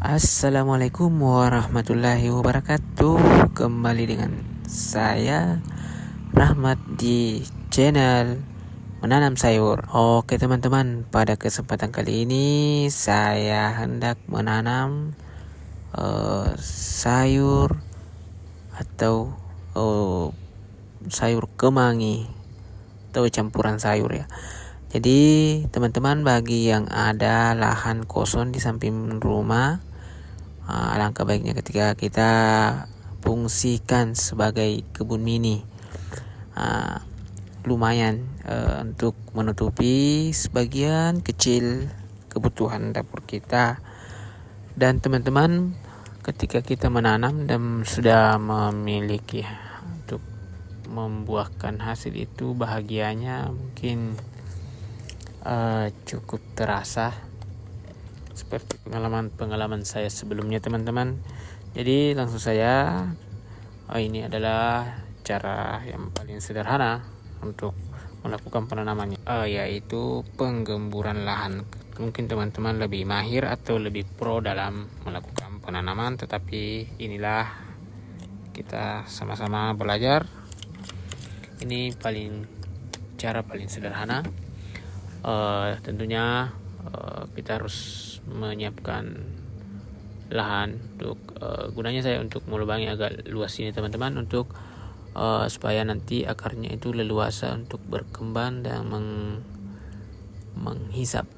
Assalamualaikum warahmatullahi wabarakatuh. Kembali dengan saya Rahmat di channel Menanam Sayur. Oke teman-teman, pada kesempatan kali ini saya hendak menanam sayur atau sayur kemangi atau campuran sayur ya. Jadi teman-teman, bagi yang ada lahan kosong di samping rumah, alangkah baiknya ketika kita fungsikan sebagai kebun mini. Lumayan untuk menutupi sebagian kecil kebutuhan dapur kita. Dan teman-teman, ketika kita menanam dan sudah memiliki untuk membuahkan hasil itu, bahagianya mungkin cukup terasa seperti pengalaman saya sebelumnya teman-teman. Jadi langsung saja, ini adalah cara yang paling sederhana untuk melakukan penanamannya, yaitu penggemburan lahan. Mungkin teman-teman lebih mahir atau lebih pro dalam melakukan penanaman, tetapi inilah kita sama-sama belajar. Ini cara paling sederhana. Tentunya kita harus menyiapkan lahan untuk gunanya saya untuk melubangi agak luas ini teman-teman, untuk supaya nanti akarnya itu leluasa untuk berkembang dan menghisap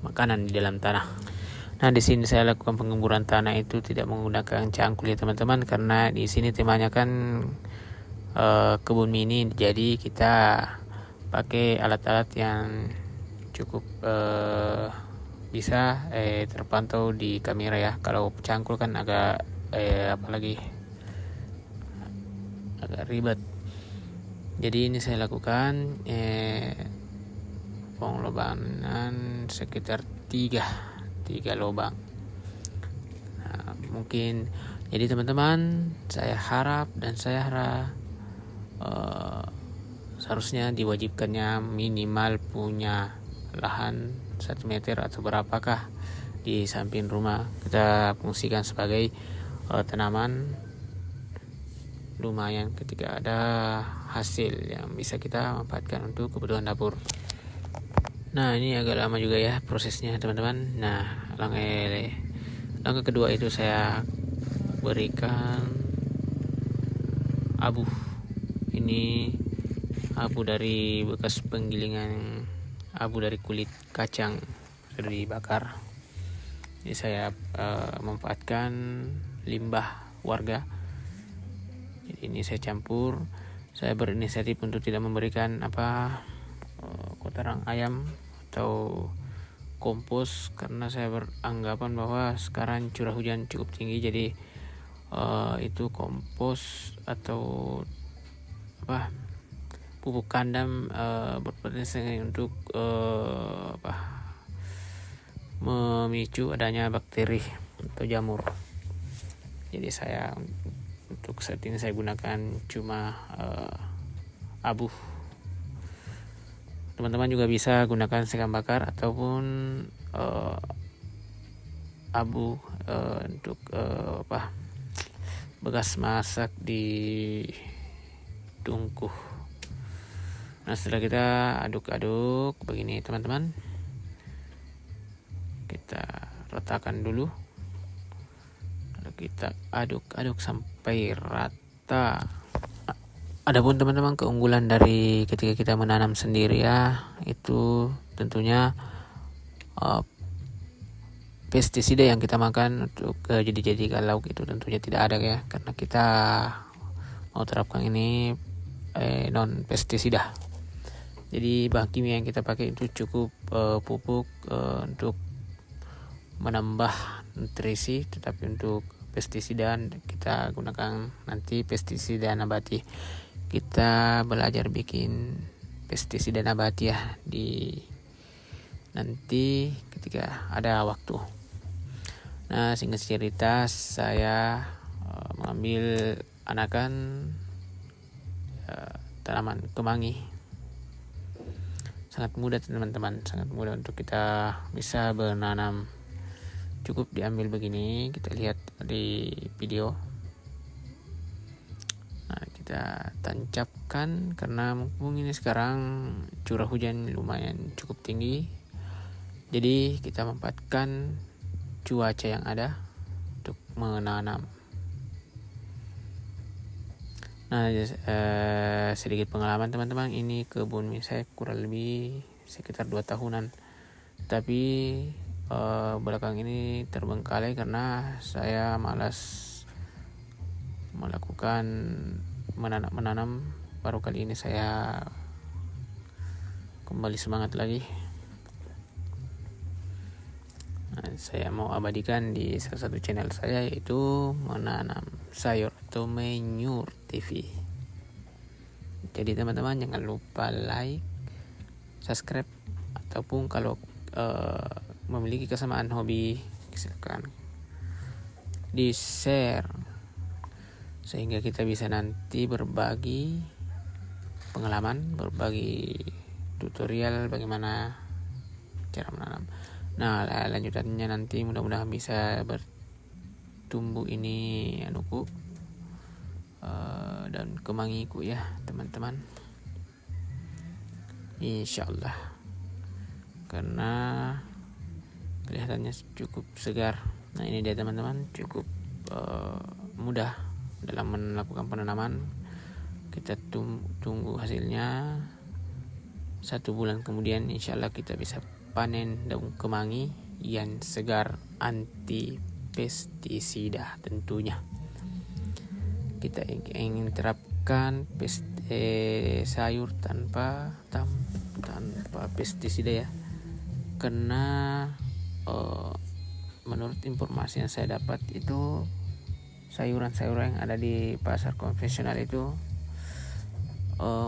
makanan di dalam tanah. Nah, di sini saya lakukan penggemburan tanah itu tidak menggunakan cangkul ya teman-teman, karena di sini temanya kan kebun mini, jadi kita pakai alat-alat yang cukup bisa terpantau di kamera ya. Kalau cangkul kan agak apalagi agak ribet. Jadi ini saya lakukan penglobangan sekitar 3 lubang. Nah, mungkin jadi teman-teman, saya harap seharusnya diwajibkannya minimal punya lahan 1 meter atau berapakah di samping rumah, kita fungsikan sebagai tanaman. Lumayan ketika ada hasil yang bisa kita manfaatkan untuk kebutuhan dapur. Nah, ini agak lama juga ya prosesnya teman-teman. Nah, langkah kedua itu saya berikan abu. Ini abu dari bekas penggilingan abu dari kulit kacang sudah dibakar. Jadi saya memanfaatkan limbah warga. Jadi ini saya campur. Saya berinisiatif untuk tidak memberikan kotoran ayam atau kompos, karena saya beranggapan bahwa sekarang curah hujan cukup tinggi, jadi itu kompos atau pupuk kandang berpotensi untuk memicu adanya bakteri atau jamur. Jadi saya untuk saat ini saya gunakan cuma abu. Teman-teman juga bisa gunakan sekam bakar ataupun abu untuk bekas masak di tungku. Nah, setelah kita aduk-aduk begini teman-teman, kita ratakan dulu, lalu kita aduk-aduk sampai rata. Adapun teman-teman, keunggulan dari ketika kita menanam sendiri ya, itu tentunya pestisida yang kita makan untuk jadi lauk itu tentunya tidak ada ya, karena kita mau terapkan ini non pestisida. Jadi bahan kimia yang kita pakai itu cukup pupuk untuk menambah nutrisi, tetapi untuk pestisida kita gunakan nanti pestisida nabati. Kita belajar bikin pestisida nabati ya di nanti ketika ada waktu. Nah, singkat cerita, saya mengambil anakan tanaman kemangi sangat mudah teman-teman, sangat mudah untuk kita bisa menanam. Cukup diambil begini, kita lihat di video. Nah, kita tancapkan karena mumpung ini sekarang curah hujan lumayan cukup tinggi. Jadi kita manfaatkan cuaca yang ada untuk menanam. Nah, sedikit pengalaman teman-teman, ini kebun mie saya kurang lebih sekitar 2 tahunan. Tapi belakang ini terbengkalai karena saya malas melakukan menanam. Baru kali ini saya kembali semangat lagi. Nah, saya mau abadikan di salah satu channel saya, yaitu menanam sayur atau Menyur TV. Jadi teman-teman jangan lupa like, subscribe, ataupun kalau memiliki kesamaan hobi silakan di share sehingga kita bisa nanti berbagi pengalaman, berbagi tutorial bagaimana cara menanam. Nah, lanjutannya nanti mudah-mudahan bisa bertumbuh ini anuku dan kemangiku ya teman-teman, insyaallah, karena kelihatannya cukup segar. Nah, ini dia teman-teman, cukup mudah dalam melakukan penanaman. Kita tunggu hasilnya 1 bulan kemudian, insyaallah kita bisa panen daun kemangi yang segar, anti pestisida tentunya. Kita ingin terapkan sayur tanpa pestisida ya, karena menurut informasi yang saya dapat itu sayuran-sayuran yang ada di pasar konvensional itu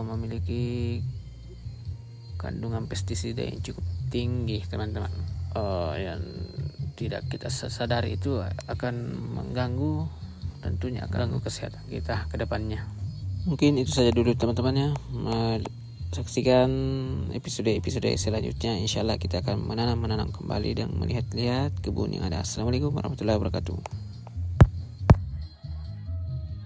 memiliki kandungan pestisida yang cukup tinggi teman-teman, yang tidak kita sadari itu akan mengganggu, tentunya akan mengganggu kesehatan kita ke depannya. Mungkin itu saja dulu teman-teman ya. Saksikan episode selanjutnya, insyaallah kita akan menanam kembali dan melihat kebun yang ada. Assalamualaikum warahmatullahi wabarakatuh.